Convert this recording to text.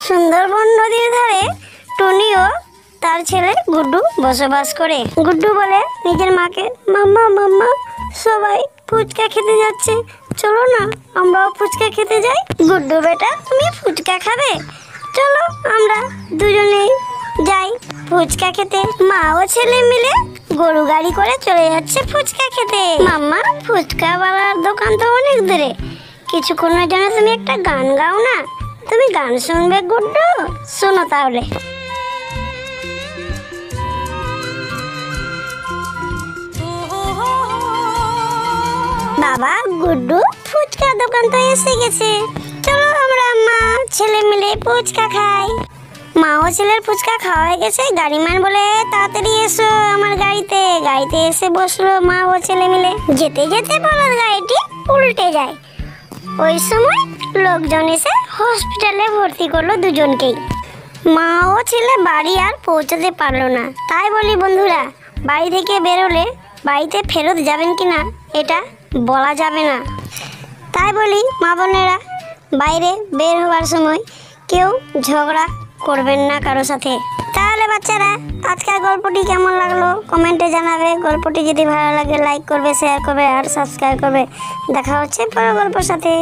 সুন্দরবন নদীর ধারে টুনি ও তার ছেলে গুড্ডু বসবাস করে। গুড্ডু বলে নিজের মাকে, মাম্মা মাম্মা সবাই ফুচকা খেতে যাচ্ছে, চলো না আমরাও ফুচকা খেতে যাই। গুড্ডু বেটা তুমি ফুচকা খাবে, চলো আমরা দুজনেই যাই ফুচকা খেতে। মা ও ছেলে মিলে গরু গাড়ি করে চলে যাচ্ছে ফুচকা খেতে। মাম্মা ফুচকাওয়ালার দোকান তো অনেক দূরে, কিছুক্ষণের জন্য তুমি একটা গান গাও না। তুমি গান শুনবে গুড্ডু? শোনো তাহলে। বাবা গুড্ডু ফুচকা দোকান তো এসে গেছে, চলো আমরা মা ছেলে মিলে ফুচকা খাই। মা ও ছেলের ফুচকা খাওয়া হয়ে গেছে। গাড়িম্যান বলে তাড়াতাড়ি এসো আমার গাড়িতে। গাড়িতে এসে বসলো মা ও ছেলে মিলে। যেতে যেতে বলদ গাড়িটি উল্টে যায়। ওই সময় লোকজন এসে হসপিটালে ভর্তি করলো দুজনকেই। মা ও ছেলে বাড়ি আর পৌঁছাতে পারলো না। তাই বলি বন্ধুরা, বাড়ি থেকে বেরোলে বাড়িতে ফেরত যাবেন কিনা এটা বলা যাবে না। তাই বলি মা বোনেরা, বাইরে বের হওয়ার সময় কেউ ঝগড়া করবেন না কারো সাথে। তাহলে বাচ্চারা, আজকের গল্পটি কেমন লাগলো কমেন্টে জানাবে। গল্পটি যদি ভালো লাগে লাইক করবে, শেয়ার করবে আর সাবস্ক্রাইব করবে। দেখা হচ্ছে পরের গল্পের সাথে।